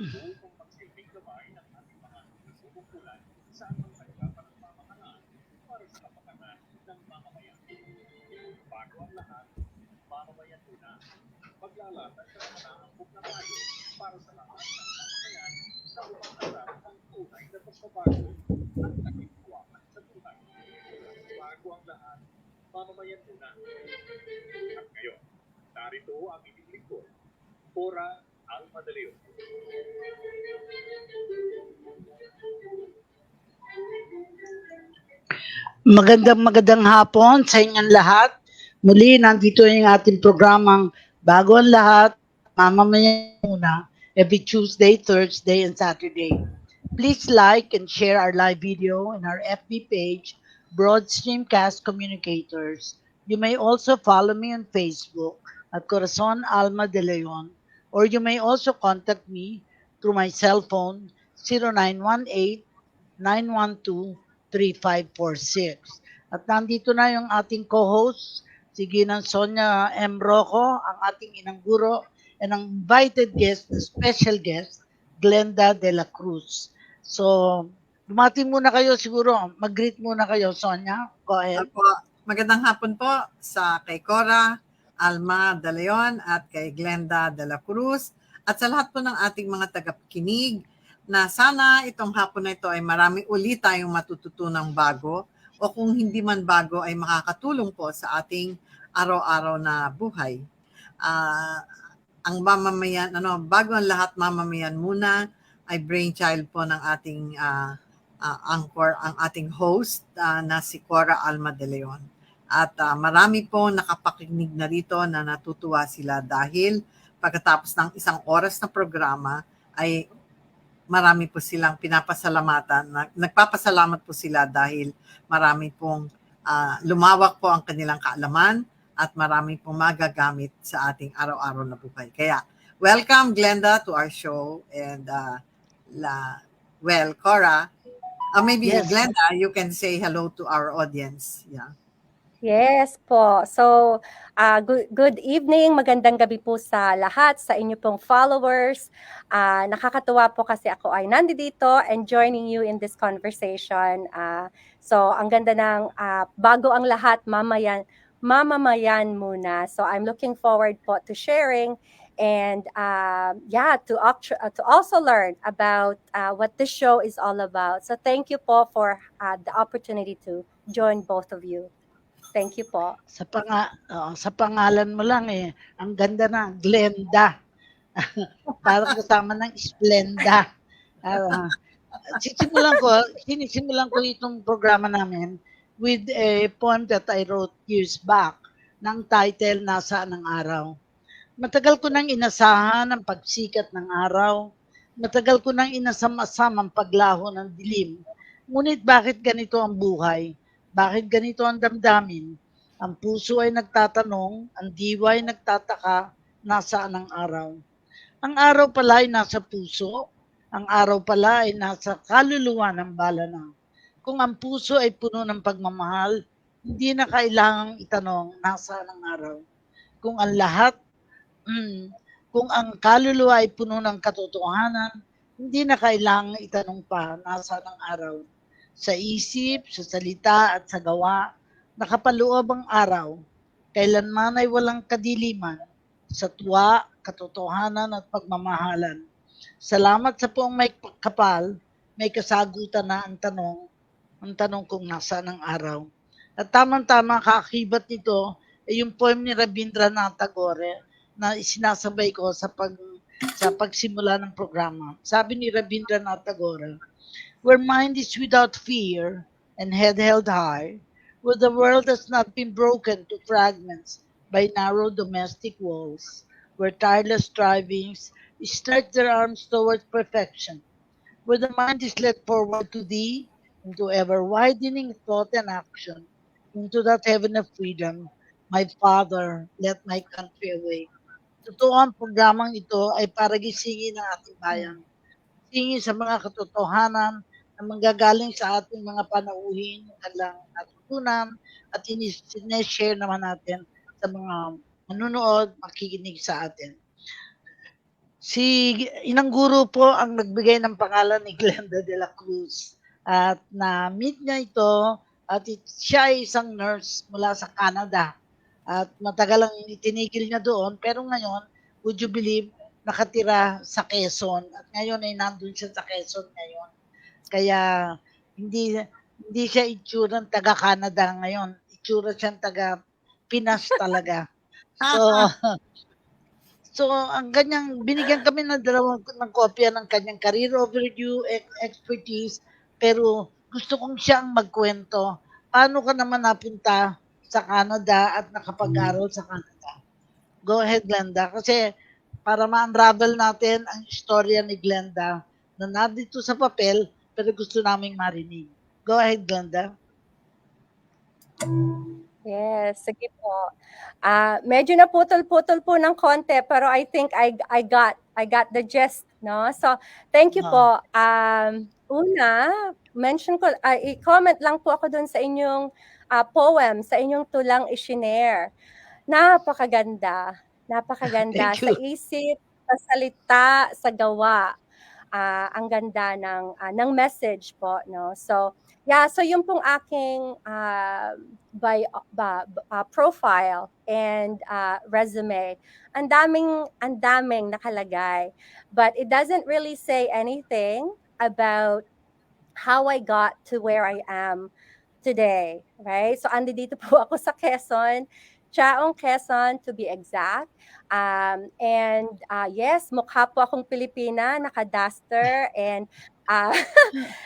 upang magsilbing gabay ng ating mga nasusukulan sa anumang tanggapan ng pamahalaan para sa kapakanan ng mamamayan. Bago ang lahat, mamamayan muna. Paglalatag sa pananampok na tayo para sa lahat ng mamamayan na umaharap ng tunay na pagbabago at nagtitiwala sa buhay. Bago ang lahat, mamamayan muna. At ngayon, narito ang inyong lingkod, Corazon Alma. Magandang hapon sa inyong lahat. Muli, nandito yung ating programang Bago ang Lahat, Mamamayan Muna, every Tuesday, Thursday, and Saturday. Please like and share our live video in our FB page, Broad Streamcast Communicators. You may also follow me on Facebook at Corazon Alma de Leon, or you may also contact me through my cell phone 0918 912-3546. At nandito na yung ating co-host, si Ginang Sonia M. Roco, ang ating inang guro, and ang invited guest, the special guest, Glenda dela Cruz. So, bumati muna kayo siguro. Mag-greet muna kayo, Sonia. Go ahead. Ako, magandang hapon po sa kay Cora Alma de Leon at kay Glenda dela Cruz at sa lahat po ng ating mga tagapakinig na sana itong hapon na ito ay marami ulit tayong matututunang bago o kung hindi man bago ay makakatulong po sa ating araw-araw na buhay. Ang mamamayan, bago ang lahat, mamamayan muna ay brainchild po ng ating anchor, ang ating host na si Cora Alma de Leon. At marami po nakapakinig na rito na natutuwa sila dahil pagkatapos ng isang oras na programa ay marami po silang pinapasalamatan. Nagpapasalamat po sila dahil marami pong lumawak po ang kanilang kaalaman at marami pong magagamit sa ating araw-araw na buhay. Kaya, welcome Glenda to our show and Cora, maybe yes. Glenda, you can say hello to our audience. Yeah. Yes po. So, good evening, magandang gabi po sa lahat, sa inyo pong followers. Nakakatuwa po kasi ako ay nandito and joining you in this conversation. So, ang ganda ng bago ang lahat, mamamayan muna. So, I'm looking forward po to sharing and to also learn about what this show is all about. So, thank you po for the opportunity to join both of you. Thank you po. Sa pangalan mo lang ang ganda na, Glenda. Parang kasama ng Splenda. Sinisimulan ko itong programa namin with a poem that I wrote years back ng title, Nasaan ang Araw. Matagal ko nang inasahan ang pagsikat ng araw. Matagal ko nang inasam-asam ang paglaho ng dilim. Ngunit bakit ganito ang buhay? Bakit ganito ang damdamin? Ang puso ay nagtatanong, ang diwa ay nagtataka, nasaan ang araw? Ang araw pala ay nasa puso, ang araw pala ay nasa kaluluwa ng balana. Kung ang puso ay puno ng pagmamahal, hindi na kailangang itanong, nasaan ang araw? Kung ang kaluluwa ay puno ng katotohanan, hindi na kailangang itanong pa, nasaan ang araw? Sa isip, sa salita at sa gawa, nakapaloob ang araw. Kailanman ay walang kadiliman, sa tuwa, katotohanan at pagmamahalan. Salamat sa poong may kapal, may kasagutan na ang tanong kung nasaan ang araw. At tamang-tama kaakibat nito ay yung poem ni Rabindranath Tagore na isinasabay ko sa pagsimula ng programa. Sabi ni Rabindranath Tagore, where mind is without fear and head held high, where the world has not been broken to fragments by narrow domestic walls, where tireless strivings stretch their arms towards perfection, where the mind is led forward to thee, into ever-widening thought and action, into that heaven of freedom, my Father, let my country awake. Totoo ang programang ito ay para gisingin ng ating bayan. Gisingin sa mga katotohanan na manggagaling sa ating mga panauhin, kanilang natutunan at sineshare naman natin sa mga manunood, makikinig sa atin. Si Inang Guro po ang nagbigay ng pangalan ni Glenda de la Cruz at na-meet niya ito at siya ay isang nurse mula sa Canada at matagal ang itinigil niya doon pero ngayon, would you believe, nakatira sa Quezon at ngayon ay nandun siya sa Quezon ngayon. Kaya hindi hindi siya itsurang taga Canada ngayon, itsura siyang taga Pinas talaga. So, So, ang kanyang binigyan kami ng dalawang ng kopya ng kanyang career overview, expertise, pero gusto kong siyang magkwento. Paano ka naman napunta sa Canada at nakapag-aral sa Canada? Go ahead, Glenda. Kasi para ma-unravel natin ang istorya ni Glenda na nandito sa papel, pero gusto naming marinig. Go ahead, Glenda. Yes, sige po. Medyo naputol-putol po ng konti pero I think I got the gist, no? So, thank you No. po. Una, mention ko i-comment lang po ako dun sa inyong poem, sa inyong tulang i-shinare. Napakaganda. Napakaganda Thank sa you. isip, sa salita, sa gawa. Ang ganda ng message po, no? So, yeah, so yung pong aking profile and resume, ang daming nakalagay. But it doesn't really say anything about how I got to where I am today, right? So, andito po ako sa Quezon, Chaong, Quezon to be exact. And yes, mukha po akong Pilipina, naka-duster, and uh,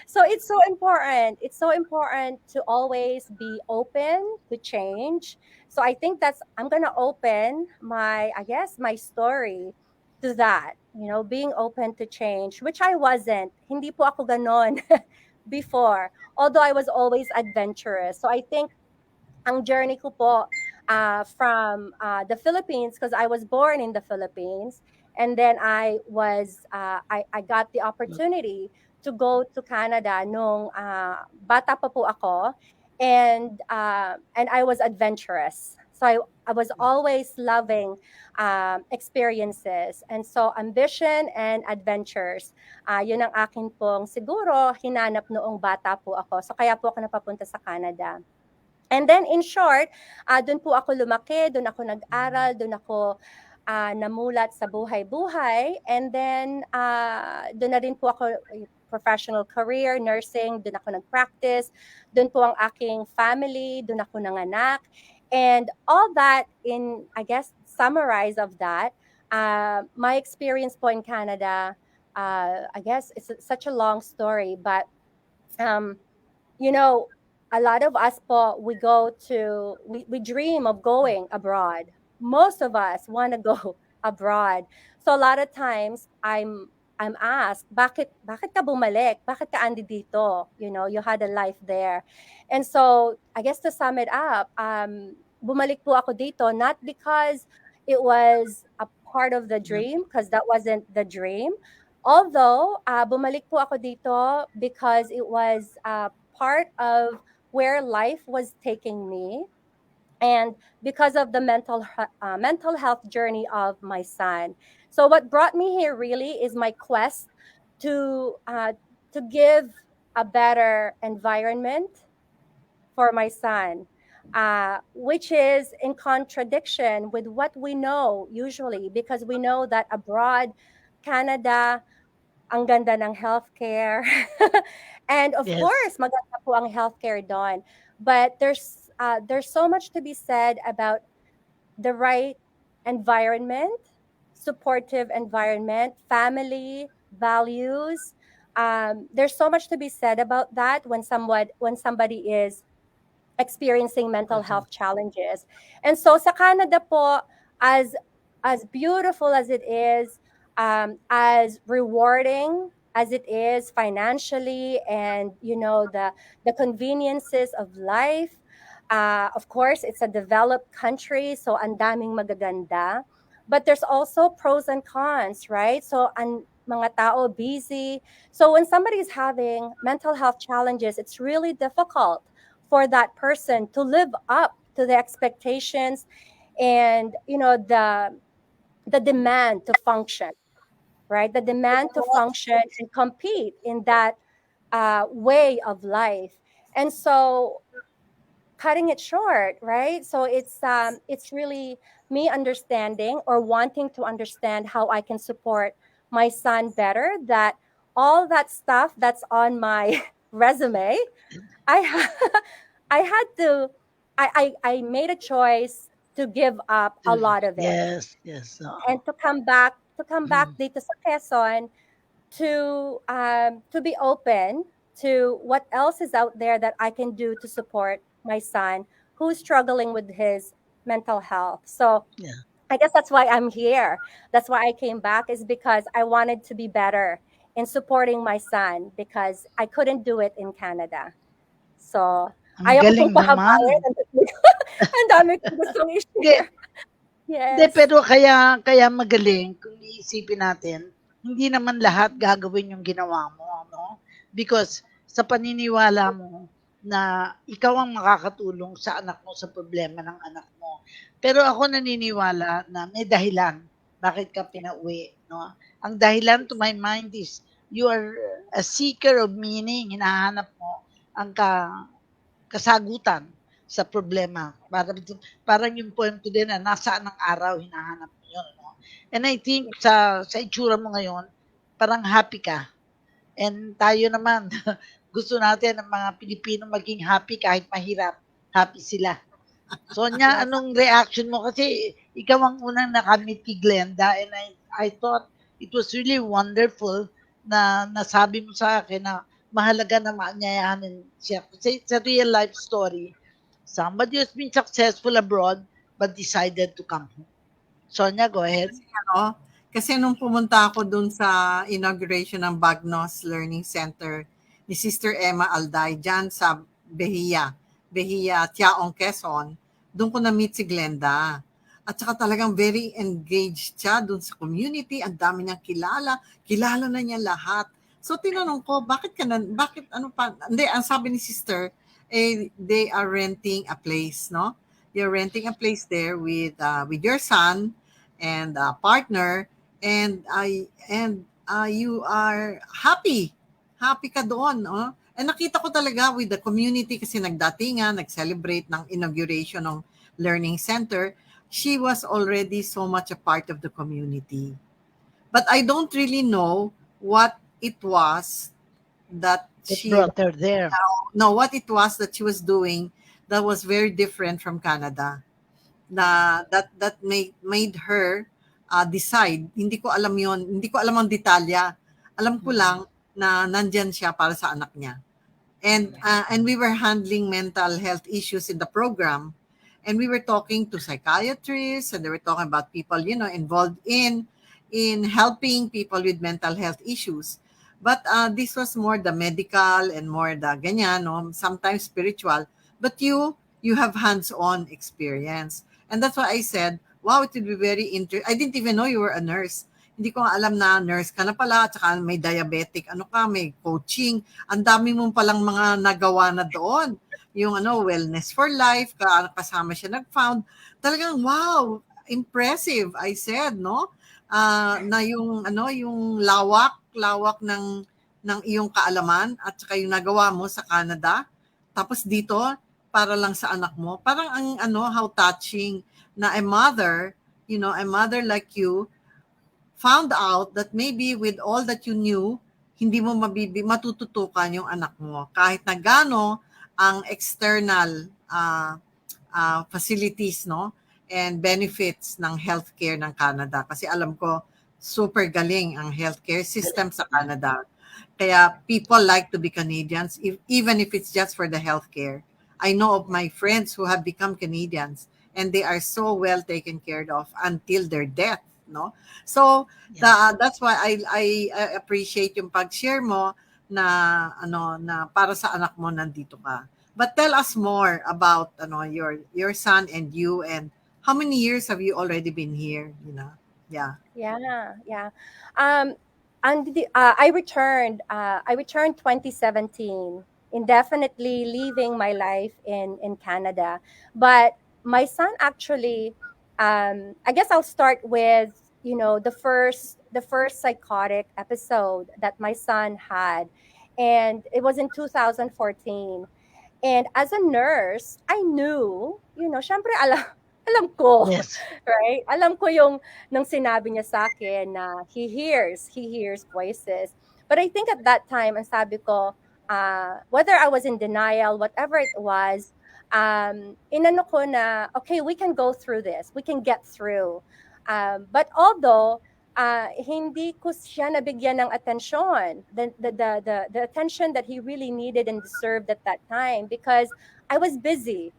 so it's so important. It's so important to always be open to change. So I think I'm gonna open my story to that, being open to change, which I wasn't. Hindi po ako ganon before, although I was always adventurous. So I think ang journey ko po from the Philippines, because I was born in the Philippines, and then I got the opportunity to go to Canada nung bata pa po ako, and I was adventurous. So I was always loving experiences, and so ambition and adventures. Yun ang akin pong siguro hinanap noong bata po ako. So kaya po ako napapunta sa Canada. And then in short, doon po ako lumaki, doon ako nag-aral, doon ako namulat sa buhay-buhay. And then doon na rin po ako professional career, nursing, doon ako nag-practice. Doon po ang aking family, doon ako nanganak. And all that I guess, summarize of that, my experience po in Canada, I guess it's such a long story, but you know, a lot of us po, we dream of going abroad. Most of us want to go abroad. So a lot of times I'm asked, bakit ka bumalik? Bakit ka andi dito? You had a life there. And so I guess to sum it up, bumalik po ako dito not because it was a part of the dream, because that wasn't the dream. Although bumalik po ako dito because it was part of where life was taking me, and because of the mental health journey of my son. So what brought me here really is my quest to give a better environment for my son, which is in contradiction with what we know usually, because we know that abroad, Canada, ang ganda ng healthcare. And of Yes. course, maganda po ang healthcare doon. But there's so much to be said about the right environment, supportive environment, family, values. There's so much to be said about that when somebody is experiencing mental health challenges. And so sa Canada po, as beautiful as it is, as rewarding as it is financially, and the conveniences of life, of course it's a developed country, so ang daming magaganda, but there's also pros and cons, right? So ang mga tao busy, so when somebody is having mental health challenges, it's really difficult for that person to live up to the expectations and the demand to function. right? The demand to function and compete in that way of life. And so cutting it short, right? So it's really me understanding or wanting to understand how I can support my son better. That all that stuff that's on my resume, I I had to I made a choice to give up a lot of it Yes, yes. and to come back Mm, dito sa Quezon to be open to what else is out there that I can do to support my son who's struggling with his mental health. So yeah. I guess that's why I'm here. That's why I came back, is because I wanted to be better in supporting my son because I couldn't do it in Canada. So Ang ayoko pong galing naman. pahabain. Ang dami kong gustong Hindi, i-share. hindi, Yes. pero kaya magaling kung iisipin natin, hindi naman lahat gagawin yung ginawa mo, no? Because sa paniniwala mo na ikaw ang makakatulong sa anak mo sa problema ng anak mo. Pero ako naniniwala na may dahilan bakit ka pinauwi, no? Ang dahilan to my mind is you are a seeker of meaning, hinahanap mo ang kasagutan sa problema. Parang yung poem ko din na nasaan ang araw, hinahanap mo yun. No? And I think sa itsura mo ngayon, parang happy ka. And tayo naman, gusto natin ng mga Pilipino maging happy kahit mahirap. Happy sila. Sonia, Yes. anong reaction mo? Kasi ikaw ang unang nakamit kay Glenda and I thought it was really wonderful na nasabi mo sa akin na mahalaga na maanyayahanin siya. Kasi it's a real life story. Somebody who's been successful abroad but decided to come home. Sonia, go ahead. Ano, kasi nung pumunta ako dun sa inauguration ng Bagnos Learning Center ni Sister Emma Alday dyan sa Behia, Tiaong, Quezon, doon ko na-meet si Glenda. At saka talagang very engaged siya doon sa community, ang dami niyang kilala na niya lahat. So tinanong ko, bakit ano pa, hindi, ang sabi ni Sister, they are renting a place, no? You're renting a place there with your son and partner, and you are happy ka doon, oh. And nakita ko talaga with the community kasi nagdatingan, nag-celebrate ng inauguration ng learning center. She was already so much a part of the community. But I don't really know what it was that It she brought her there. no, what it was that she was doing that was very different from Canada. Na that made her decide. Hindi ko alam yon, hindi ko alam ang detalya. Alam ko Mm. lang na nandyan siya para sa anak niya. And we were handling mental health issues in the program, and we were talking to psychiatrists, and they were talking about people, involved in helping people with mental health issues. But this was more the medical and more the ganyan, no? Sometimes spiritual. But you have hands-on experience. And that's why I said, wow, it would be very interesting. I didn't even know you were a nurse. Hindi ko nga alam na nurse ka na pala, at saka may diabetic, may coaching. Ang dami mong palang mga nagawa na doon. Yung wellness for life, kasama siya nag-found. Talagang, wow, impressive, I said, no? Na yung lawak ng iyong kaalaman at saka yung nagawa mo sa Canada. Tapos dito, para lang sa anak mo. Parang how touching na a mother like you found out that maybe with all that you knew, hindi mo matututukan yung anak mo. Kahit na gano ang external facilities, no? And benefits ng healthcare ng Canada. Kasi alam ko, super galing ang healthcare system sa Canada. Kaya people like to be Canadians, even if it's just for the healthcare. I know of my friends who have become Canadians and they are so well taken care of until their death, no? So that's why I appreciate yung pag-share mo na na para sa anak mo nandito ka. But tell us more about your son and you, and how many years have you already been here, Yeah. Yeah. I returned 2017, indefinitely leaving my life in Canada. But my son actually, I guess I'll start with, the first psychotic episode that my son had, and it was in 2014. And as a nurse, I knew, syempre alam ko, Yes. right? Alam ko yung nung sinabi niya sa akin na he hears voices. But I think at that time, ang sabi ko, whether I was in denial, whatever it was, inano ko na, okay, we can go through this. We can get through. But although, hindi ko siya nabigyan ng atensyon, the attention that he really needed and deserved at that time, because I was busy.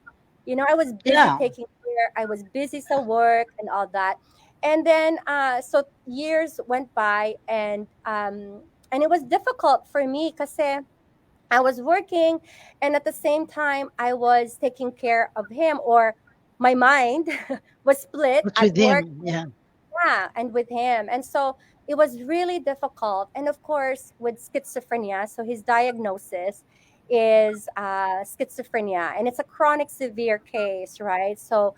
I was busy Yeah. taking care. I was busy sa work and all that. And then, so years went by, and it was difficult for me kasi I was working, and at the same time I was taking care of him, or my mind was split What's at with work, him? Yeah. yeah, and with him. And so it was really difficult. And of course, with schizophrenia, so his diagnosis is schizophrenia, and it's a chronic severe case, right? So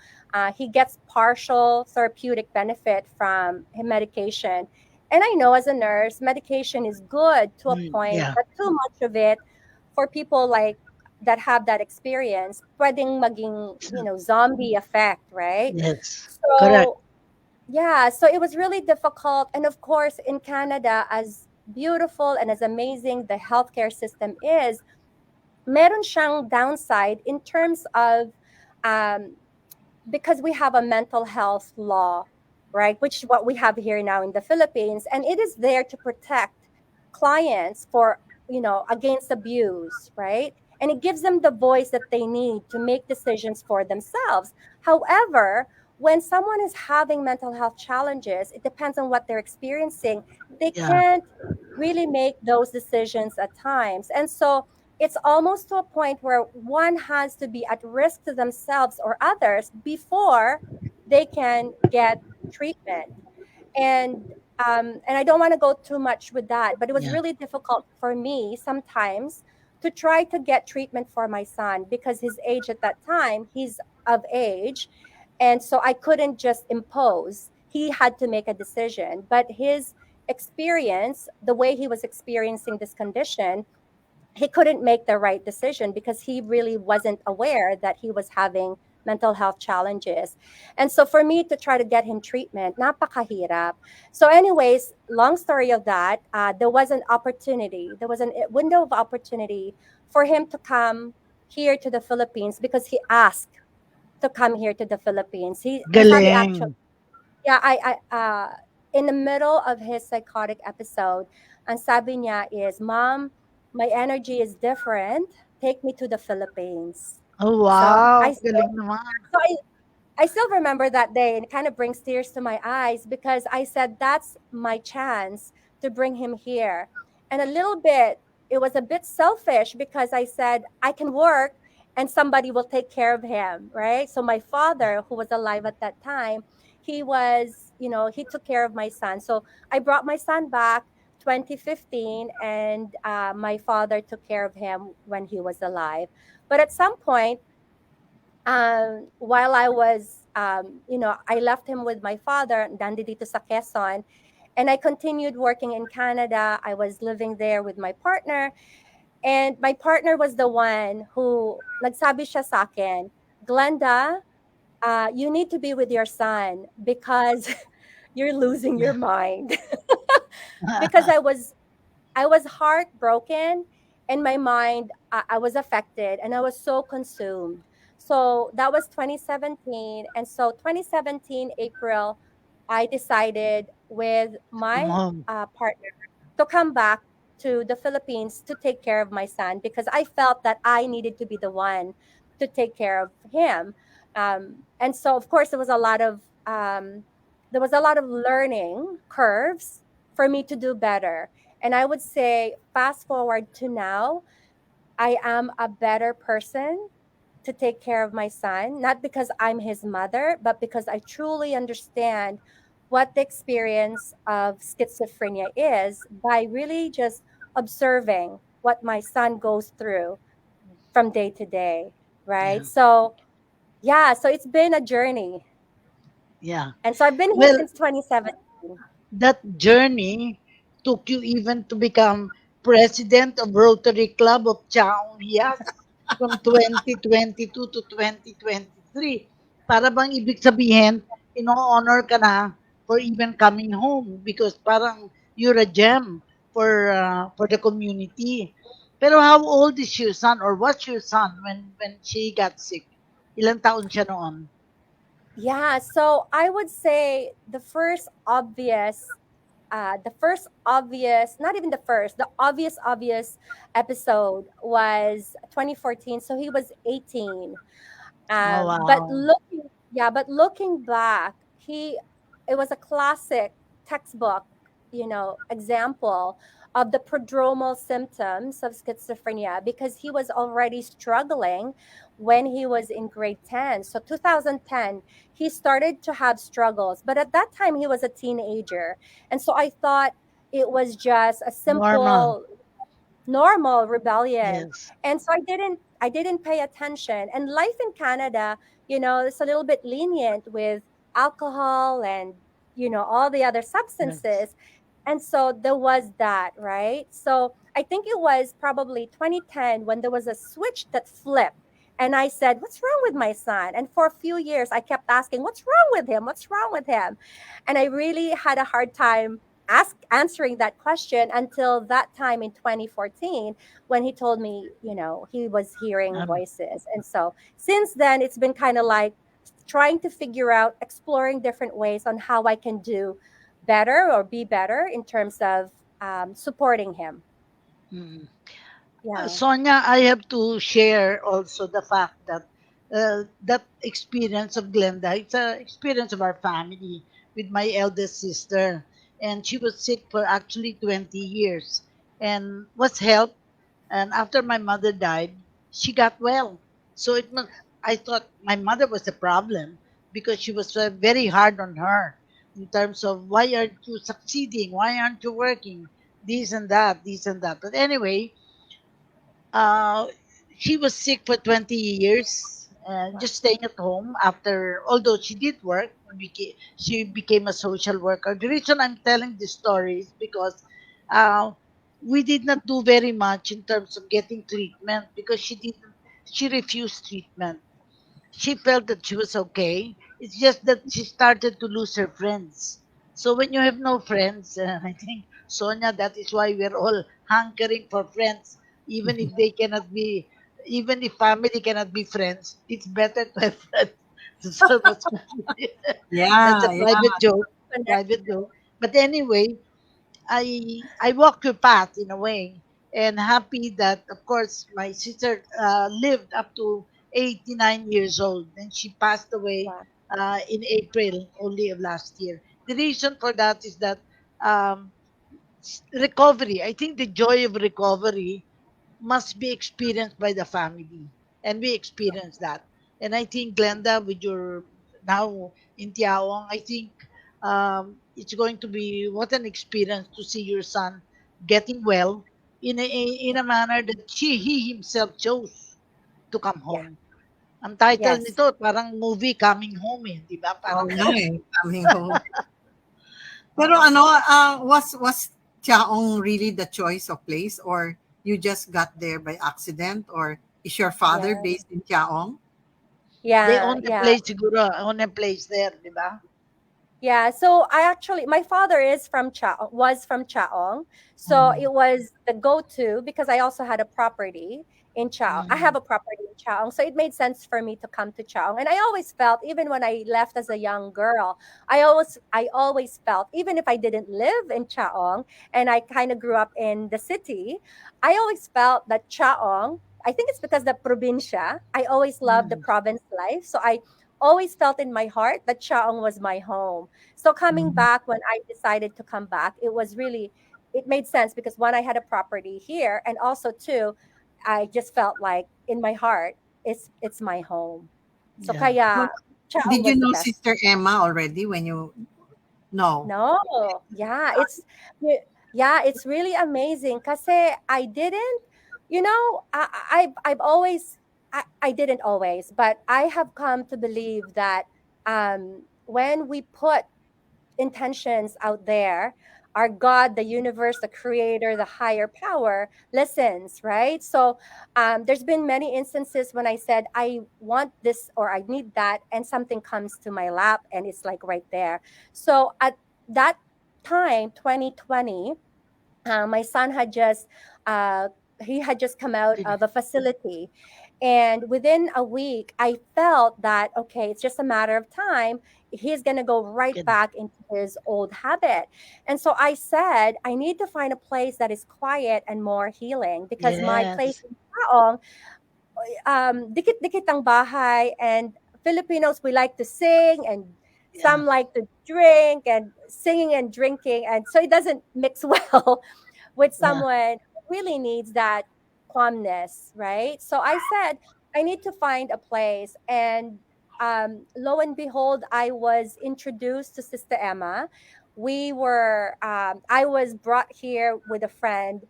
he gets partial therapeutic benefit from medication. And I know as a nurse, medication is good to a point, Yeah. but too much of it for people like that have that experience, pwedeng maging, zombie effect, right? Yes. Correct. So yeah, so it was really difficult. And of course, in Canada, as beautiful and as amazing the healthcare system is, meron siyang downside in terms of, um, because we have a mental health law, right? Which is what we have here now in the Philippines. And it is there to protect clients for, against abuse, right? And it gives them the voice that they need to make decisions for themselves. However, when someone is having mental health challenges, it depends on what they're experiencing. They Yeah. can't really make those decisions at times. And so it's almost to a point where one has to be at risk to themselves or others before they can get treatment. And I don't want to go too much with that, but it was Yeah. really difficult for me sometimes to try to get treatment for my son, because his age at that time, he's of age, and so I couldn't just impose. He had to make a decision, but his experience, the way he was experiencing this condition, he couldn't make the right decision because he really wasn't aware that he was having mental health challenges. And so for me to try to get him treatment, napakahirap. So anyways, long story of that, there was an opportunity. There was a window of opportunity for him to come here to the Philippines, because he asked to come here to the Philippines. Ang sabi actually, Galing. yeah, in the middle of his psychotic episode, ang sabi niya is, Mom, my energy is different. Take me to the Philippines. Oh, So wow. Galing naman. so I still remember that day, and it kind of brings tears to my eyes, because I said that's my chance to bring him here. And a little bit, it was a bit selfish, because I said I can work and somebody will take care of him, right? So my father, who was alive at that time, he took care of my son. So I brought my son back 2015, and my father took care of him when he was alive. But at some point, while I was, I left him with my father, nandito sa Quezon, and I continued working in Canada. I was living there with my partner, and my partner was the one who nagsabi siya sa akin, Glenda, you need to be with your son because you're losing your mind. Because I was heartbroken, and my mind, I was affected, and I was so consumed. So that was 2017. And so 2017, April, I decided with Come my home. partner to come back to the Philippines to take care of my son, because I felt that I needed to be the one to take care of him. And so, of course, there was a lot of learning curves for me to do better. And I would say, fast forward to now, I am a better person to take care of my son, not because I'm his mother, but because I truly understand what the experience of schizophrenia is by really just observing what my son goes through from day to day, Yeah. right? So, yeah, so it's been a journey. Yeah. And so I've been here Well, since 2017. that journey took you even to become president of Rotary Club of Chaong Hias from 2022 to 2023. Para bang ibig sabihin, ino-honor ka na for even coming home because parang you're a gem for the community. Pero how old is your son or what's your son when she got sick? Ilang taon siya noon? Yeah, so I would say the first obvious, not even the first, the obvious episode was 2014. So he was 18. Oh, But wow. looking back, it was a classic textbook, example of the prodromal symptoms of schizophrenia because he was already struggling when he was in grade 10. So 2010, he started to have struggles, but at that time he was a teenager. And so I thought it was just a Normal. simple normal rebellion. Yes. And so I didn't pay attention. And life in Canada, it's a little bit lenient with alcohol and all the other Yes. substances. And so there was that, right? So I think it was probably 2010 when there was a switch that flipped. And I said, what's wrong with my son? And for a few years, I kept asking, what's wrong with him? What's wrong with him? And I really had a hard time answering that question until that time in 2014 when he told me, he was hearing Um, voices. And so since then, it's been kind of like trying to figure out, exploring different ways on how I can do better or be better in terms of supporting him. mm. Yeah. Sonia, I have to share also the fact that that experience of Glenda, it's an experience of our family with my eldest sister. And she was sick for actually 20 years and was helped. And after my mother died, she got well. So I thought my mother was the problem because she was very hard on her in terms of why aren't you succeeding? Why aren't you working? This and that, this and that. But anyway, uh, she was sick for 20 years, Wow. just staying at home after, although she did work, she became a social worker. The reason I'm telling this story is because uh, we did not do very much in terms of getting treatment because she refused treatment. She felt that she was okay. It's just that she started to lose her friends. So when you have no friends, I think, Sonia, that is why we're all hankering for friends, even if they cannot be, even if family cannot be friends, it's better to have friends. So that's a Yeah, yeah. private joke, Connect. private joke. But anyway, I walked her path in a way, and happy that of course my sister lived up to 89 years old, and she passed away Wow. in April only of last year. The reason for that is that um, recovery. I think the joy of recovery must be experienced by the family, and we experience that. And I think Glenda, with your now in Tiawong, I think it's going to be what an experience to see your son getting well in a manner that he himself chose to come Yeah. home. Ang title Yes. nito parang movie Coming Home eh, di ba? Oh, Parang no, eh, coming home. Pero ano, was Chaong really the choice of place, or you just got there by accident, or is your father Yeah. based in Chaong? they Yeah. own the Yeah. place siguro, own a place there, di ba? Yeah, so my father was from Chaong. So Mm, it was the go-to because I also had a property in Chaong. I have mm, a property in Chaong. So it made sense for me to come to Chaong. And I always felt, even when I left as a young girl, I always felt, even if I didn't live in Chaong and I kind of grew up in the city, I always felt that Chaong, I think it's because the probinsya, I always loved the mm, province life. So I always felt in my heart that Chaong was my home. So coming mm. back, when I decided to come back, it made sense because one, I had a property here, and also two, I just felt like in my heart, it's my home. So Yeah. kaya Well, Chaong did you was the know best. Sister Emma already when you no? No, yeah, it's really amazing kasi I didn't, I didn't always, but I have come to believe that when we put intentions out there, our God, the universe, the creator, the higher power listens, right? So there's been many instances when I said, I want this or I need that, and something comes to my lap and it's like right there. So at that time, 2020, my son had just uh, he had just come out of a facility, and within a week I felt that okay, it's just a matter of time, he's going to go right Good. back into his old habit. And so I said I need to find a place that is quiet and more healing, because my place Yes. in Taong, dikit-dikit ang bahay, and Filipinos, we like to sing, and Yeah. some like to drink, and singing and drinking, and so it doesn't mix well with Yeah. someone who really needs that calmness, right? So I said, I need to find a place. And lo and behold, I was introduced to Sister Emma. I was brought here with a friend.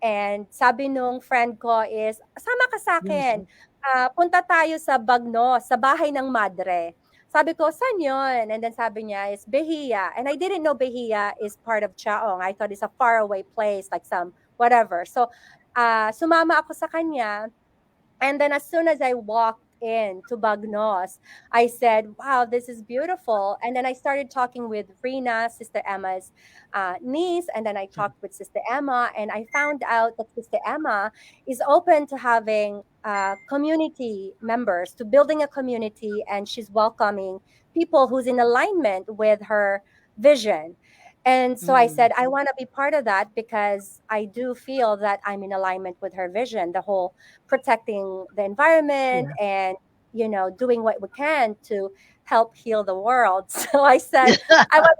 And sabi nung friend ko is, sama ka sa Yung akin. Punta tayo sa Bagno, sa bahay ng madre. Sabi ko, saan yun? And then sabi niya is Behia. And I didn't know Behia is part of Chaong. I thought it's a faraway place, like some whatever. So, sumama ako sa kanya. And then as soon as I walked in to Bagnos, I said, wow, this is beautiful. And then I started talking with Rina, Sister Emma's niece. And then I talked with Sister Emma. And I found out that Sister Emma is open to having community members, to building a community. And she's welcoming people who's in alignment with her vision. And so I mm, said, I want to be part of that, because I do feel that I'm in alignment with her vision, the whole protecting the environment, yeah. and doing what we can to help heal the world. So I said, I want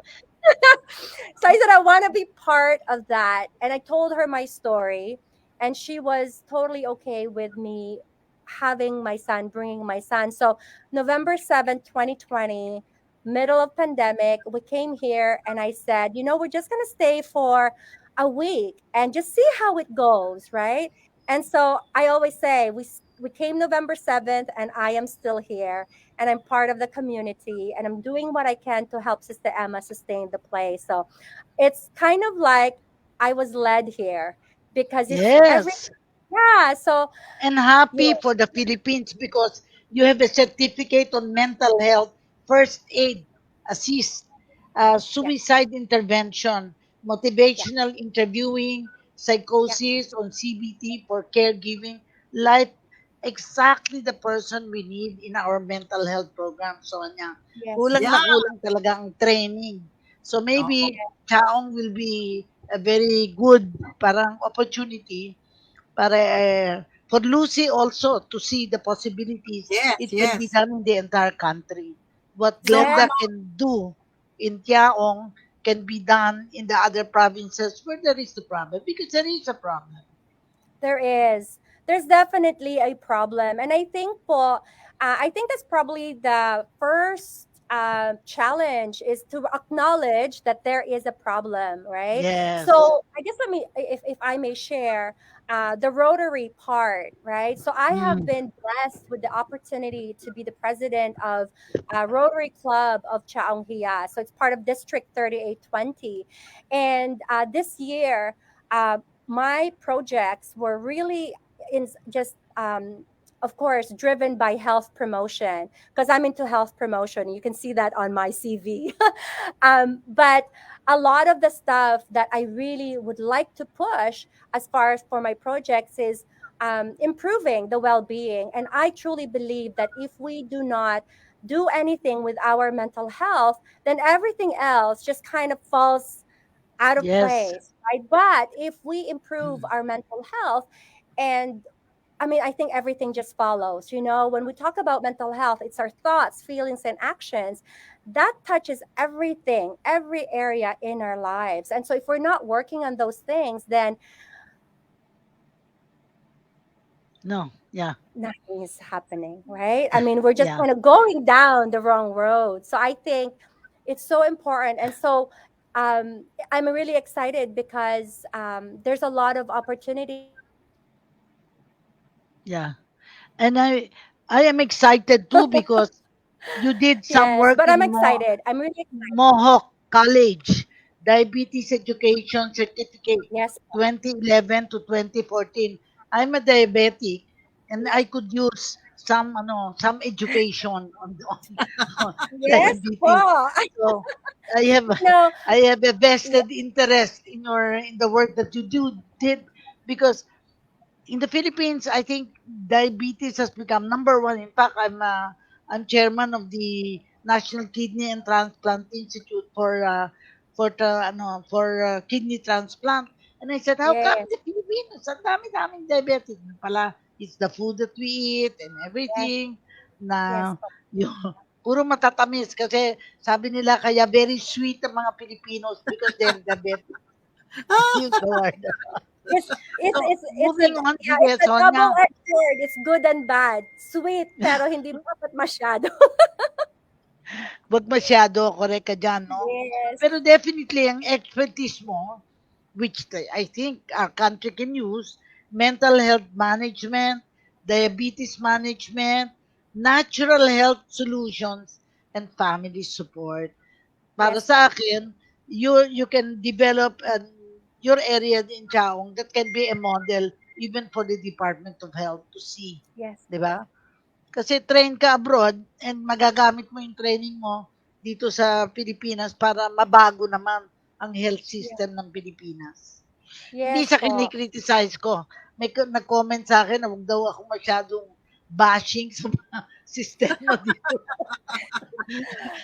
so I said, I want to be part of that. And I told her my story, and she was totally okay with me having my son, bringing my son. So November 7th, 2020, middle of pandemic, we came here, and I said, we're just going to stay for a week and just see how it goes, right? And so I always say, we came November 7th, and I am still here, and I'm part of the community, and I'm doing what I can to help Sister Emma sustain the place. So it's kind of like I was led here, because it's every, Yes. yeah. So And yeah, happy for the Philippines because you have a certificate on mental health, first aid, assist, yeah, suicide intervention, yeah, motivational interviewing, yeah, psychosis on CBT for caregiving, life, exactly the person we need in our mental health program, Sonia. yes, Kulang Yeah. na kulang talaga ang training. So Oo. maybe Chaong will be a very good parang opportunity para for Lucy also to see the possibilities. Yes, It can be yes. done in the entire country. What So, yeah. Glenda can do in Tiaong can be done in the other provinces where there is the problem because there is a problem. There is. There's definitely a problem. And I think that's probably the first challenge, is to acknowledge that there is a problem, right? Yes. So I guess, let me, if I may share, the Rotary part, right? So I have Mm. been blessed with the opportunity to be the president of Rotary Club of Chaonghia. So it's part of District 3820. And this year, uh, my projects were really in just of course driven by health promotion, because I'm into health promotion. You can see that on my CV. But a lot of the stuff that I really would like to push as far as for my projects is improving the well-being. And I truly believe that if we do not do anything with our mental health, then everything else just kind of falls out of Yes. place, right? But if we improve Mm. our mental health, and I mean, I think everything just follows. When we talk about mental health, it's our thoughts, feelings, and actions that touches everything, every area in our lives. And so if we're not working on those things, then No. Yeah. nothing is happening, right? I mean, we're just Yeah. kind of going down the wrong road. So I think it's so important. And so I'm really excited, because there's a lot of opportunity. Yeah. And I am excited too because you did some Yes, work but I'm in excited. I'm really excited. Mohawk. college diabetes education certificate Yes. 2011 to 2014. I'm a diabetic and I could use some education on Yes diabetes. po. So I have No, I have a yeah, vested interest in the work that you did because in the Philippines, I think diabetes has become number one. In fact, I'm chairman of the National Kidney and Transplant Institute for kidney transplant. And I said, how come yes, the Filipinos, ang dami-daming diabetes? Pala, it's the food that we eat and yes, everything yes na po. yung puro matatamis kasi sabi nila kaya very sweet ang mga Filipinos because they're diabetic. Yun the word. It's Moving on, yeah, sige, it's a Sonia. double-edged sword. It's good and bad. Sweet, pero hindi dapat masyado. Wag masyado, correct ka dyan, no? Yes, Pero definitely, ang expertise mo, which I think our country can use, mental health management, diabetes management, natural health solutions, and family support. Para yes po. sa akin, you can develop your area in Chaong that can be a model even for the Department of Health to see. Yes Di po. ba? Kasi train ka abroad and magagamit mo yung training mo dito sa Pilipinas para mabago naman ang health Yes, system ng Pilipinas. Hindi yes sa po. kinikriticize ko. May nag-comment sa akin na huwag daw ako masyadong bashing sa mga sistema dito.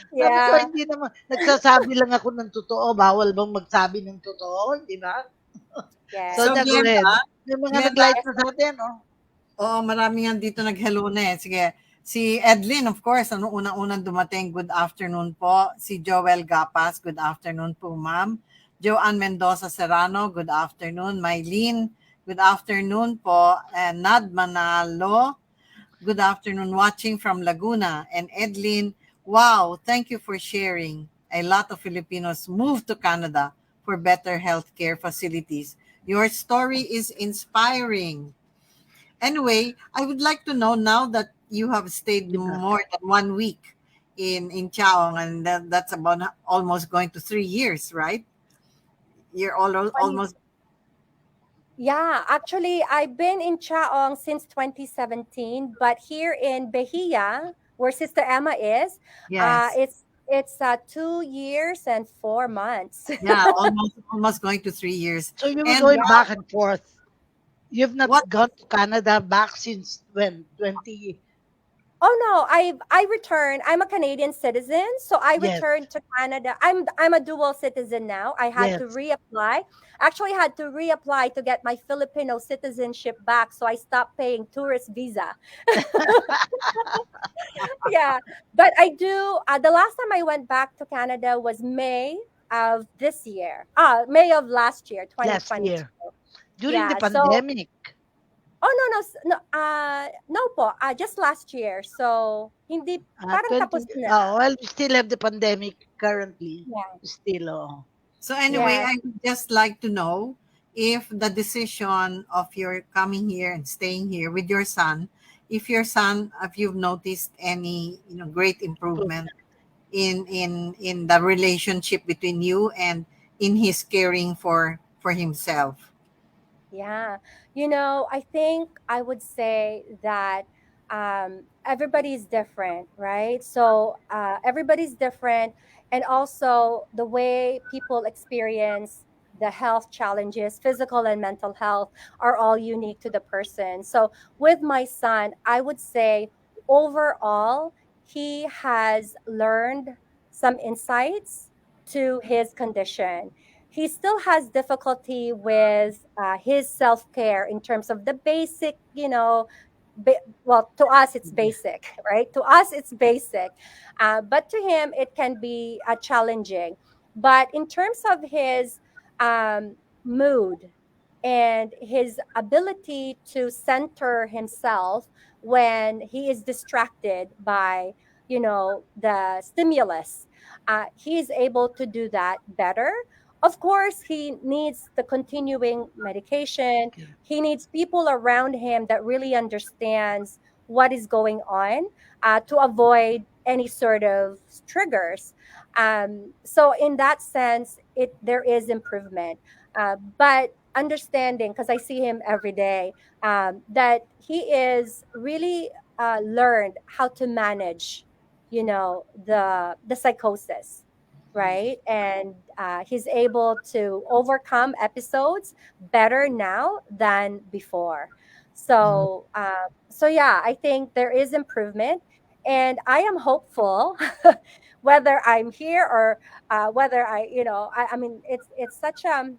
Sabi ko, Yeah, hindi naman. Nagsasabi lang ako ng totoo. Bawal bang magsabi ng totoo? Di ba? yes, So, So, na, go Glenda, ahead. May mga Glenda, nag-like yes, na sa atin, oh. oo, marami nga dito nag-hello na eh. Sige. Si Edlin, of course, ano unang-unang dumating, good afternoon po. Si Joel Gapas, good afternoon po, ma'am. Joanne Mendoza Serrano, good afternoon. Mylene, good afternoon po. And Nad Manalo, good afternoon, watching from Laguna. And Edlin, wow, thank you for sharing. A lot of Filipinos moved to Canada for better healthcare facilities. Your story is inspiring. Anyway, I would like to know now that you have stayed Di ba? more than 1 week in Chaong, and that's about almost going to 3 years, right? You're Funny. almost Yeah, actually, I've been in Chaong since 2017, but here in Bahia, where Sister Emma is, yes, it's 2 years and 4 months. yeah, almost going to 3 years. So you were And going Yeah. back and forth. You've not what? gone to Canada back since when? 20? Oh no, I returned. I'm a Canadian citizen, so I Yes, returned to Canada. I'm a dual citizen now. I had to yes. reapply. Actually had to reapply to get my Filipino citizenship back, so I stopped paying tourist visa. Yeah, but I do. The last time I went back to Canada was May of this year. May of last year, Last 2022. year. During the Yeah. So, pandemic. oh no no no. No po. Just last year. So hindi parang 20, tapos na. well, we still have the pandemic currently. Yeah. Still, oh. So anyway, Yes. I would just like to know if the decision of your coming here and staying here with your son, if you've noticed any great improvement Improvement. in the relationship between you and in his caring for himself. Yeah. I think I would say that everybody's different, right? So everybody's different. And also the way people experience the health challenges, physical and mental health, are all unique to the person. So with my son, I would say overall, he has learned some insights to his condition. He still has difficulty with his self-care in terms of the basic, well, to us it's basic, right? To us it's basic, but to him it can be challenging. But in terms of his mood and his ability to center himself when he is distracted by the stimulus, he is able to do that better. Of course, he needs the continuing medication. Okay. He needs people around him that really understands what is going on, to avoid any sort of triggers. So in that sense, there is improvement, but understanding, because I see him every day, that he is really learned how to manage, the psychosis, right? And he's able to overcome episodes better now than before. Mm. So yeah, I think there is improvement, and I am hopeful whether I'm here or whether I mean, it's such and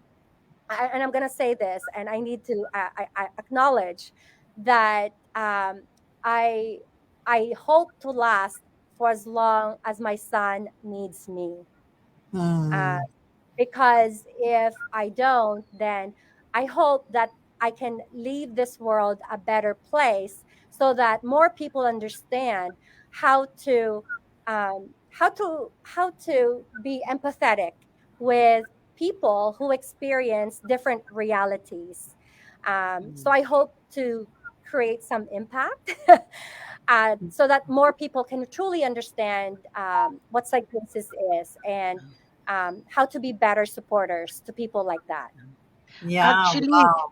I'm gonna say this, and I need to I acknowledge that I I hope to last for as long as my son needs me. Uh, Mm. because if I don't, then I hope that I can leave this world a better place, so that more people understand how to how to be empathetic with people who experience different realities. So Mm. I hope to create some impact, so that more people can truly understand what psychosis is, and how to be better supporters to people like that. Yeah, Actually, wow.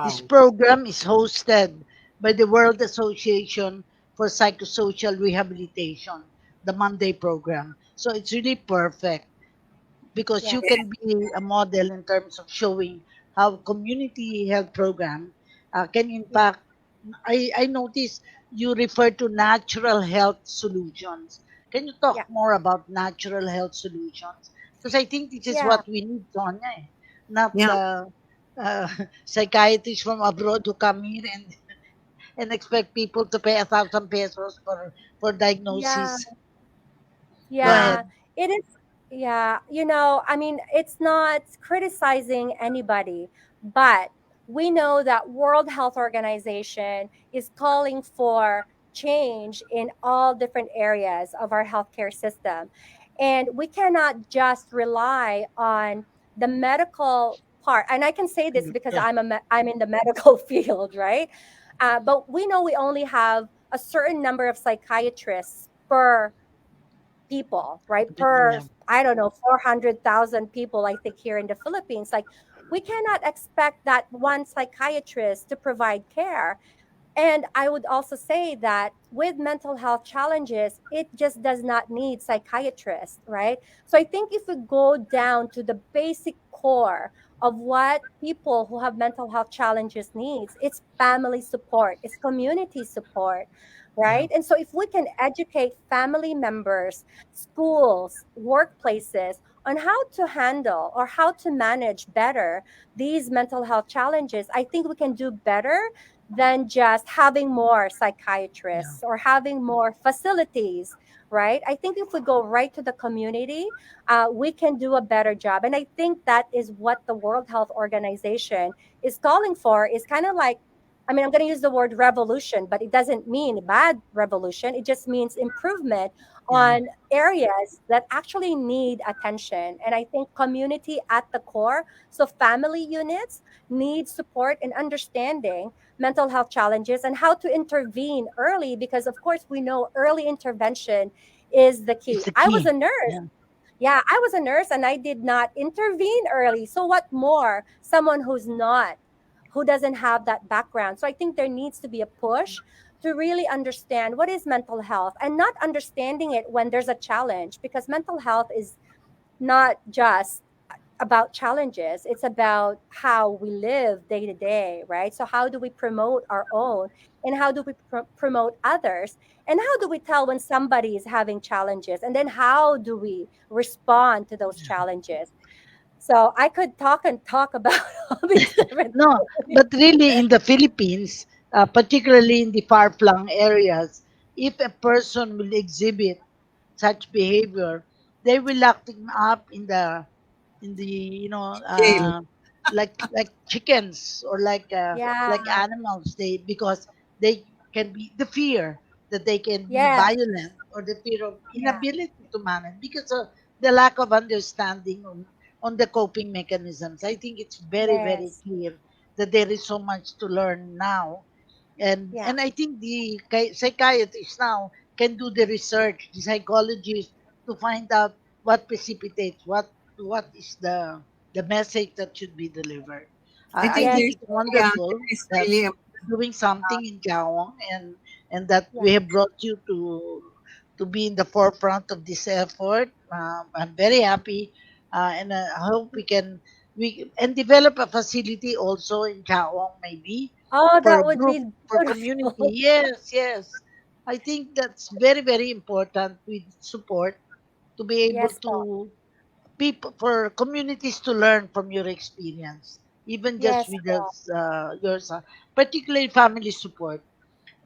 this Wow. program is hosted by the World Association for Psychosocial Rehabilitation, the Monday program. So it's really perfect because you Yes. can be a model in terms of showing how community health program can Yeah. impact. I noticed you refer to natural health solutions. Can you talk Yeah. more about natural health solutions? Because I think this is Yeah. what we need, Sonia, not Yeah, uh, psychiatrists from abroad who come here and expect people to pay 1,000 pesos for Yeah. diagnosis. Go yeah, Yeah, ahead. it is. Yeah, I mean, it's not criticizing anybody, but we know that World Health Organization is calling for change in all different areas of our healthcare system. And we cannot just rely on the medical part. And I can say this because Yeah, I'm in the medical field, right? But we know we only have a certain number of psychiatrists per people, right? Per, yeah, I don't know, 400,000 people, I think, here in the Philippines. Like, we cannot expect that one psychiatrist to provide care. And I would also say that with mental health challenges, it just does not need psychiatrists, right? So I think if we go down to the basic core of what people who have mental health challenges needs, it's family support, it's community support, yeah, right? And so if we can educate family members, schools, workplaces on how to handle or how to manage better these mental health challenges, I think we can do better than just having more yeah, psychiatrists or having more facilities, right? I think if we go right to the community, we can do a better job. And I think that is what the World Health Organization is calling for, is kind of like, I mean, I'm going to use the word revolution, but it doesn't mean bad revolution. It just means improvement yeah, on areas that actually need attention. And I think community at the core, so family units, need support and understanding mental health challenges and how to intervene early, because of course we know early intervention is the it's key. the I was a key. nurse. Yeah, Yeah, I was a nurse and I did not intervene early. So what more someone who's not, who doesn't have that background? So I think there needs to be a push to really understand what is mental health, and not understanding it when there's a challenge, because mental health is not just about challenges. It's about how we live day to day, right? So how do we promote our own, and how do we promote others, and how do we tell when somebody is having challenges, and then how do we respond to those challenges? So I could talk and talk about all these different no, things. but really in the Philippines, particularly in the far-flung areas, if a person will exhibit such behavior, they will lock them up in the jail. like chickens or Yeah. like animals. They because they can be the fear that they can be Yes. violent, or the fear of Yeah. inability to manage because of the lack of understanding on the coping mechanisms. I think it's very Yes. clear that there is so much to learn now, Yeah. and I think the psychiatrists now can do the research, the psychologists, to find out what precipitates, what is the message that should be delivered. I I think Yes, think there's, it's yeah, wonderful there is that really, you're doing something in Gawang, and that yeah. we have brought you to be in the forefront of this effort. I'm very happy, and I hope we and develop a facility also in Gawang maybe Oh, for that a would group, be for community. beautiful. Yes, yes. I think that's very, very important with support to be able Yes po. to people for communities to learn from your experience, even just Yes with po. yours, particularly family support.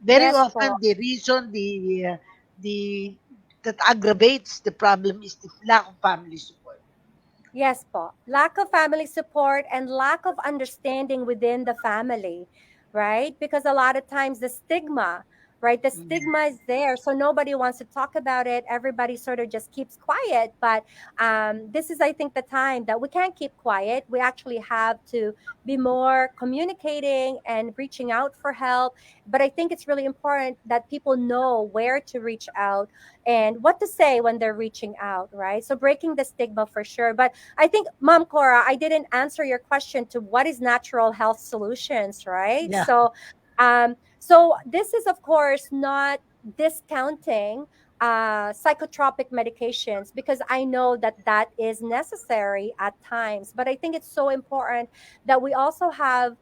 Very Yes po. often, the reason the that aggravates the problem is the lack of family support. Yes po. Lack of family support and lack of understanding within the family, right? Because a lot of times the stigma, right? The Mm. stigma is there. So nobody wants to talk about it. Everybody sort of just keeps quiet. But this is, I think, the time that we can't keep quiet. We actually have to be more communicating and reaching out for help. But I think it's really important that people know where to reach out and what to say when they're reaching out, right? So breaking the stigma for sure. But I think, Mom Cora, I didn't answer your question to what is natural health solutions, right? Yeah. So this is, of course, not discounting psychotropic medications because I know that that is necessary at times. But I think it's so important that we also have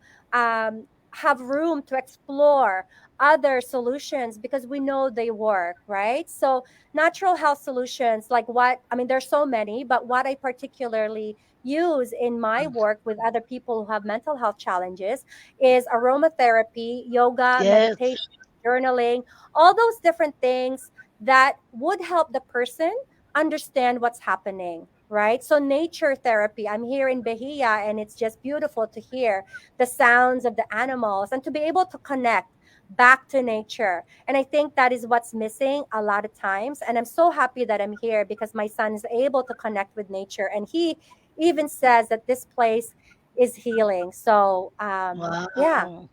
room to explore other solutions because we know they work, right? So natural health solutions like what I mean there's so many, but what I particularly use in my work with other people who have mental health challenges is aromatherapy, yoga, Yes. meditation, journaling, all those different things that would help the person understand what's happening, right? So nature therapy, I'm here in Bahia and it's just beautiful to hear the sounds of the animals and to be able to connect back to nature. And I think that is what's missing a lot of times. And I'm so happy that I'm here because my son is able to connect with nature. And he even says that this place is healing. So, yeah, Wow.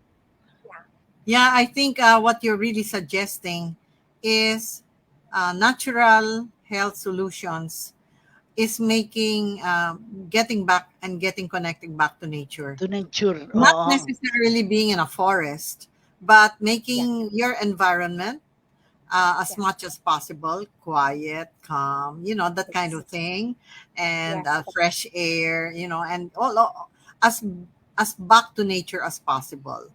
yeah, I think what you're really suggesting is natural health solutions is making getting back and getting connecting back to nature. To nature. Not Oo. necessarily being in a forest, but yeah, making your environment as yeah, much as possible quiet, calm, that kind yes, of thing, and yes, fresh air, and all as back to nature as possible.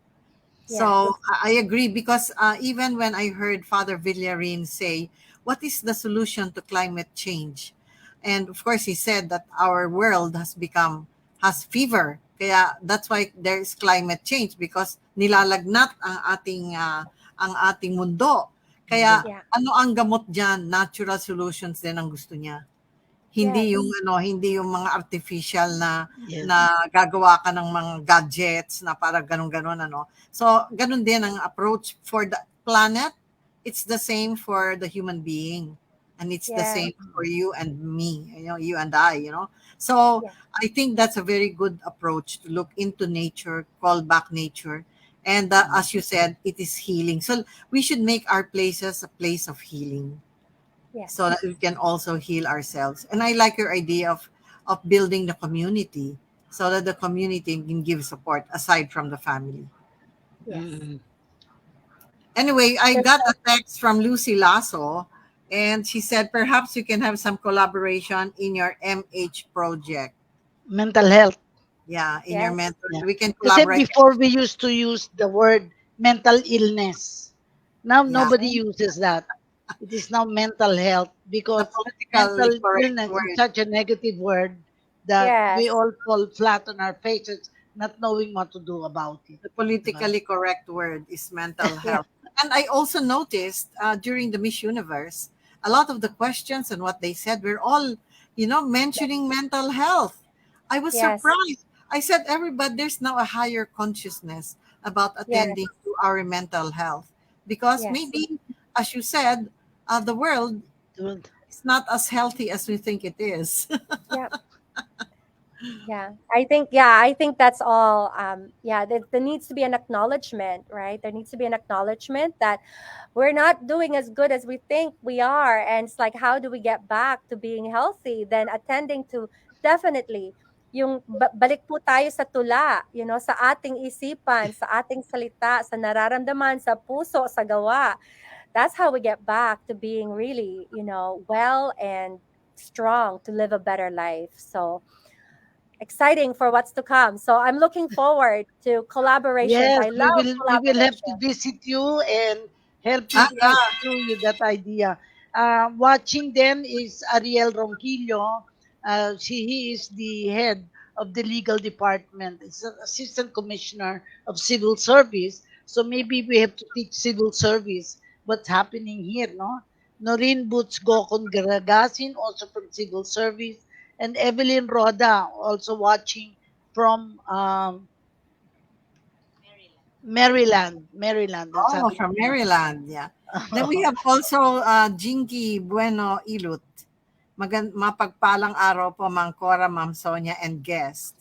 So yes, I agree because even when I heard Father Villarin say, "What is the solution to climate change?" and of course he said that our world has fever, kaya that's why there is climate change because nilalagnat ang ating mundo. Kaya Mundo. yeah, ano ang gamot diyan? Natural solutions din ang gusto niya. Hindi yung yes, hindi yung mga artificial na Yes. gagawa ka ng mga gadgets na para ganun-ganon So, ganun din ang approach for the planet. It's the same for the human being. And it's the yes, same for you and me, you and I. So, yes, I think that's a very good approach to look into nature, call back nature. And Mm. as you said, it is healing. So, we should make our places a place of healing so yes, that we can also heal ourselves. And I like your idea of building the community so that the community can give support aside from the family. yes. Mm. Anyway, I There's got a text from Lucy Lasso, and she said perhaps you can have some collaboration in your MH project. Mental health. Yeah, in your yes, mentor, Yeah. we can Kasi collaborate. before we used to use the word mental illness. Now Yeah, nobody uses that. It is now mental health the because politically mental correct illness is word. such a negative word that we yes, all fall flat on our faces not knowing what to do about it. The Diba? politically correct word is mental yes, health. And I also noticed during the Miss Universe, a lot of the questions and what they said were all, mentioning mental health. I was yes, surprised. I said, everybody, there's now a higher consciousness about yes, attending to our mental health because yes, maybe, as you said, the world Good. is not as healthy as we think it is. yeah. I think that's all. There needs to be an acknowledgement, right? There needs to be an acknowledgement that we're not doing as good as we think we are. And it's like, how do we get back to being healthy? Then attending to, definitely, yung balik po tayo sa tula, sa ating isipan, sa ating salita, sa nararamdaman, sa puso, sa gawa. That's how we get back to being really, well and strong to live a better life. So exciting for what's to come. So I'm looking forward to collaborations. Yes, I we love will we will have to collaboration. visit you and help you Ah, think through with that idea. Watching then is Ariel Ronquillo. He is the head of the legal department. It's an assistant commissioner of civil service. So maybe we have to teach civil service what's happening here, no? Noreen Boots Gokon Garagasin, also from civil service, and Evelyn Roda, also watching from Maryland, ang oh, sabi from niya. Maryland. Yeah. Then we have also Jinky Bueno Ilut. Mapagpalang araw po, Mang Cora, Ma'am Sonia, and guest.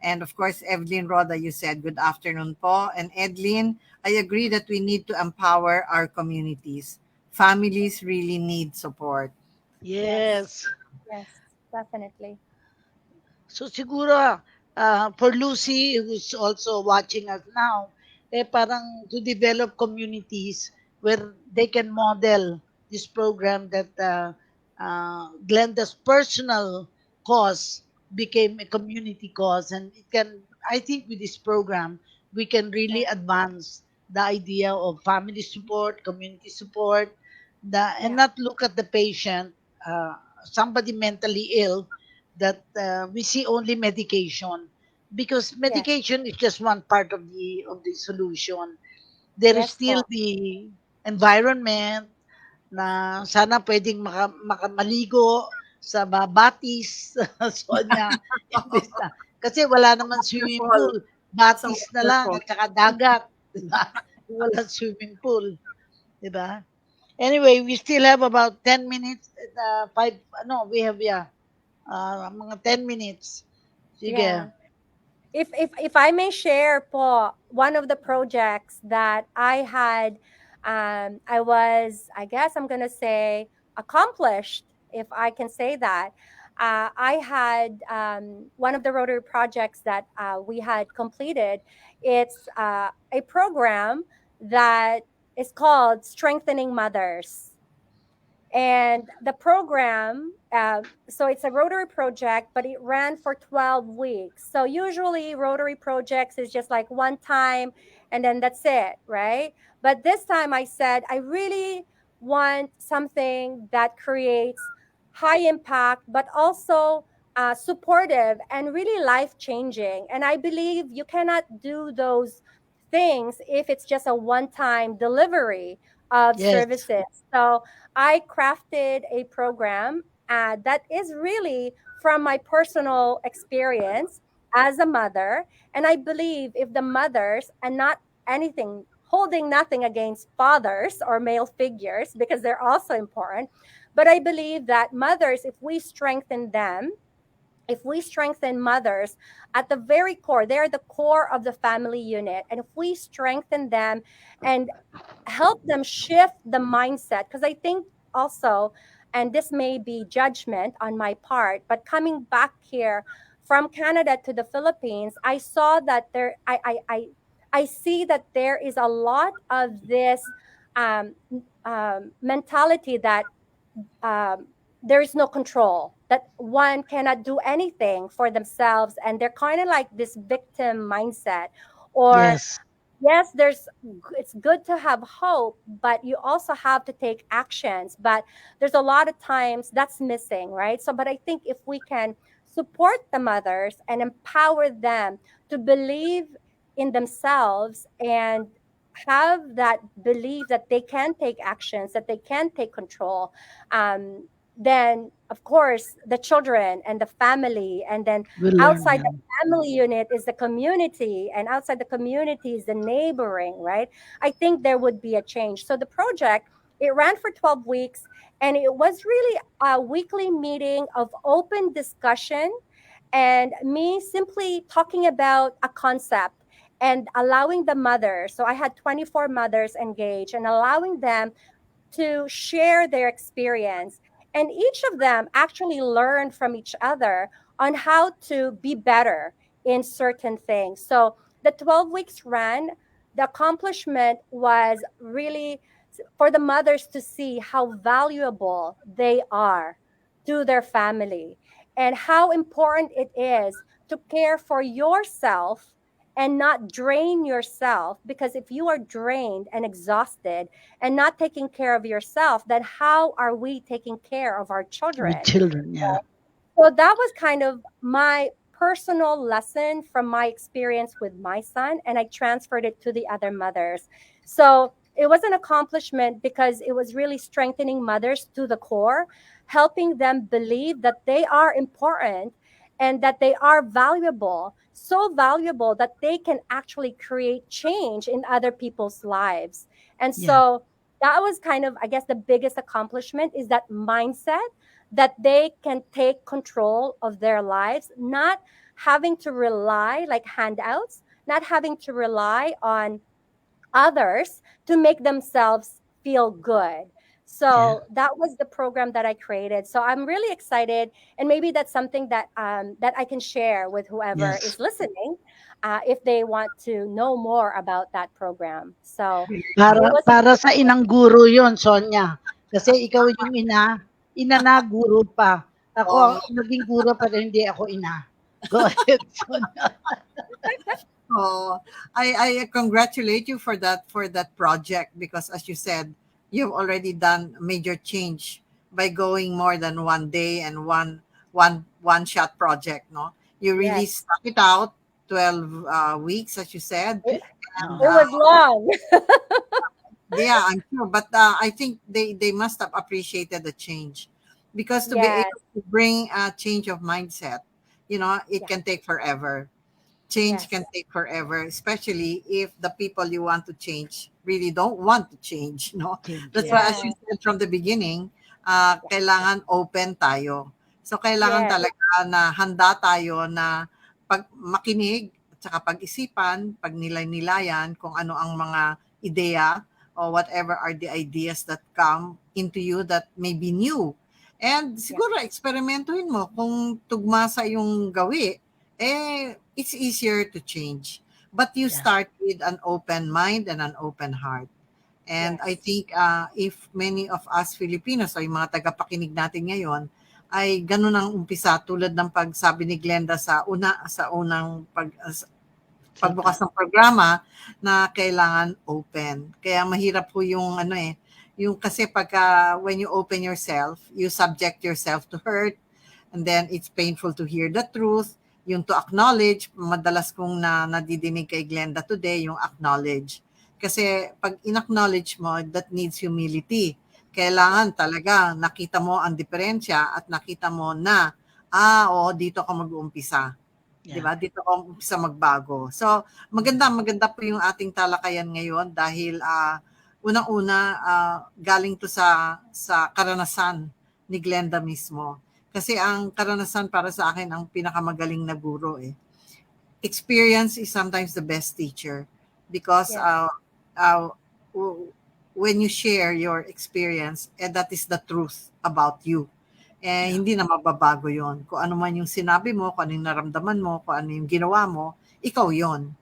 And of course, Evelyn Roda, you said good afternoon po. And Edlin, I agree that we need to empower our communities. Families really need support. Yes, Yes. yes, definitely. So siguro, for Lucy, who's also watching us now, parang to develop communities where they can model this program that Glenda's personal cause became a community cause. And it can, I think with this program, we can Yeah, really advance the idea of family support, community support, and yeah, not look at the patient, somebody mentally ill, that we see only medication, because yes, medication is just one part of the solution. There is yes still po. the environment na sana pwedeng maligo sa batis, Sonia, imbes na, kasi wala naman swimming Wonderful. pool, So batis na lang wonderful. at saka dagat, di ba? Wala swimming pool, di ba? Anyway, we still have about 10 minutes, five, no, we have, yeah, mga 10 minutes. Sige. Yeah. If I may share po, one of the projects that I was, I guess I'm gonna say, accomplished, if I can say that. I had one of the Rotary projects that we had completed. It's a program that is called Strengthening Mothers. And the program, so it's a Rotary project, but it ran for 12 weeks. So usually Rotary projects is just like one time and then that's it, right? But this time I said, I really want something that creates high impact, but also supportive and really life changing. And I believe you cannot do those things if it's just a one time delivery of Yes. services. So I crafted a program that is really from my personal experience as a mother. And I believe if the mothers, and not anything, holding nothing against fathers or male figures, because they're also important, but I believe that mothers, if we strengthen mothers at the very core, they're the core of the family unit. And if we strengthen them and help them shift the mindset, because I think also, and this may be judgment on my part, but coming back here from Canada to the Philippines, I saw that I see that there is a lot of this um, mentality that um, there is no control, that one cannot do anything for themselves, and they're kind of like this victim mindset. Or Yes. yes, it's good to have hope, but you also have to take actions. But there's a lot of times that's missing, right? So but I think if we can support the mothers and empower them to believe in themselves and have that belief that they can take actions, that they can take control, then of course the children and the family, and then We learn, outside yeah. the family unit is the community, and outside the community is the neighboring, right? I think there would be a change. So the project, it ran for 12 weeks, and it was really a weekly meeting of open discussion and me simply talking about a concept and allowing the mothers. So I had 24 mothers engaged and allowing them to share their experience. And each of them actually learned from each other on how to be better in certain things. So the 12 weeks ran, the accomplishment was really for the mothers to see how valuable they are to their family and how important it is to care for yourself and not drain yourself, because if you are drained and exhausted and not taking care of yourself, then how are we taking care of our With children? children, yeah. So that was kind of my personal lesson from my experience with my son, and I transferred it to the other mothers. So it was an accomplishment because it was really strengthening mothers to the core, helping them believe that they are important and that they are valuable, so valuable that they can actually create change in other people's lives. And Yeah. so that was kind of, I guess, the biggest accomplishment is that mindset that they can take control of their lives, not having to rely like handouts, not having to rely on others to make themselves feel good. Yeah. So that was the program that I created. So I'm really excited, and maybe that's something that that I can share with whoever Yes. is listening, if they want to know more about that program. So it Para was a para sa inang guro 'yon, Sonia. Kasi ikaw yung ina na guro pa. Oo. Ako naging guro pero hindi ako ina. Go ahead, Sonia. Oh, I congratulate you for that project, because as you said, you've already done major change by going more than 1 day and one shot project. No, you really yes. stuck it out 12 weeks, as you said, It, and it was long. yeah, I'm sure. But I think they must have appreciated the change, because to be Yes. able to bring a change of mindset, it Yeah. can take forever. Change can Yes. take forever, especially if the people you want to change really don't want to change. No, Change, that's why, as yes. you Yeah. said from the beginning, Yeah. kailangan open tayo. So kailangan Yes. talaga na handa tayo na pag makinig at saka pag-isipan, pag nilay-nilayan kung ano ang mga ideya or whatever are the ideas that come into you that may be new. And Yeah. siguro eksperimentuhin mo kung tugma sa yung gawi, it's easier to change. But you Yeah. start with an open mind and an open heart. And I Yes. think if many of us Filipinos o yung mga tagapakinig natin ngayon ay ganun ang umpisa, tulad ng pagsabi ni Glenda sa unang pagbukas Salta. ng programa, na kailangan open. Kaya mahirap po yung yung kasi pagka when you open yourself, you subject yourself to hurt, and then it's painful to hear the truth. Yung to acknowledge, madalas kong nadidinig kay Glenda today, yung acknowledge. Kasi pag in-acknowledge mo, that needs humility. Kailangan talaga nakita mo ang diferensya at nakita mo na, oo, dito ka mag-uumpisa. 'Di Yeah. ba? Dito ka umpisa magbago. So, maganda po yung ating talakayan ngayon dahil unang-una galing to sa karanasan ni Glenda mismo. Kasi ang karanasan para sa akin ang pinakamagaling na guro eh. Experience is sometimes the best teacher, because Yes. uh, when you share your experience, that is the truth about you. Yeah. Hindi na mababago yon. Kung ano man yung sinabi mo, kung ano yung naramdaman mo, kung ano yung ginawa mo, ikaw yon,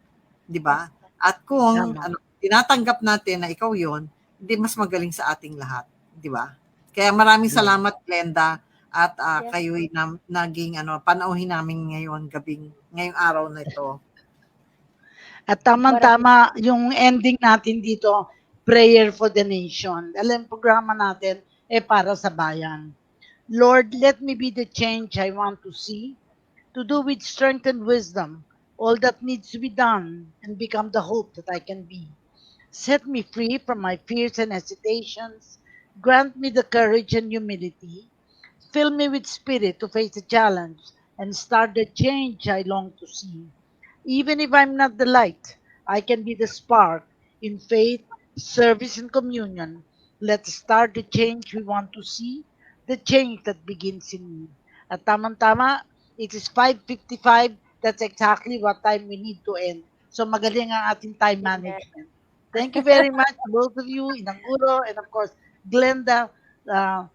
di ba? Yes. At kung Tama. tinatanggap natin na ikaw yon, hindi mas magaling sa ating lahat, di ba? Kaya maraming Yeah. salamat, Glenda, at Yes. kayo'y naging panauhin namin ngayong araw na ito. At Maraming tamang-tama yung ending natin dito, prayer for the nation. Alam, programa natin para sa bayan. Lord, let me be the change I want to see, to do with strength and wisdom all that needs to be done, and become the hope that I can be. Set me free from my fears and hesitations. Grant me the courage and humility. Fill me with spirit to face the challenge and start the change I long to see. Even if I'm not the light, I can be the spark in faith, service, and communion. Let's start the change we want to see, the change that begins in me. At tamang-tama, It is 5:55. That's exactly what time we need to end. So magaling ang ating time Yes. management. Thank you very much, both of you, Inanguro, and of course, Glenda, uh,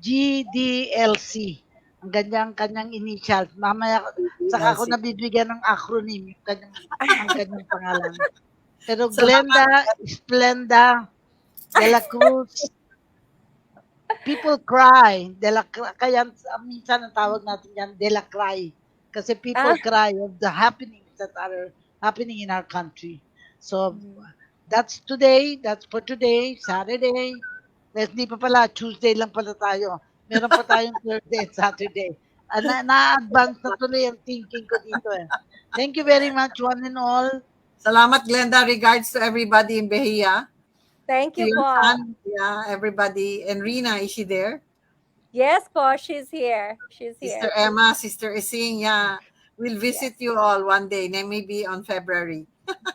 GDLC. Ang kanyang initials. Mamaya, saka ako Yes. nabibigyan ng acronym, ang kanyang pangalan. Pero Salamat. Glenda, Splenda, Dela Cruz, people cry. Kaya minsan ang tawag natin yan, Dela Cry. Kasi people Ah, cry of the happenings that are happening in our country. So, that's today. That's for today, Saturday. Hindi pa pala, Tuesday lang pala tayo. Meron pa tayong Thursday and Saturday. Na-advance na tuloy ang thinking ko dito eh. Thank you very much, one and all. Salamat, Glenda. Regards to everybody in Bahia. thank To you your po. son, yeah, everybody. And Rina, is she there? Yes po, she's here. She's Sister here. Emma, Sister Ising, yeah. We'll visit Yes. you all one day, maybe on February.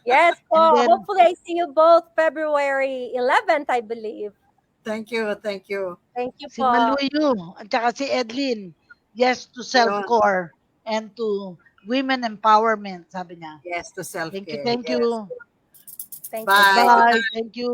Yes And po. then, Hopefully I see you both February 11th, I believe. Thank you, thank you. Thank you si po. Maluyo, at saka si Edlin, yes to Yun. self-core and to women empowerment, sabi niya. Yes, to Thank you, self-care. thank Yes. you. Thank you Bye. po. Bye, thank you.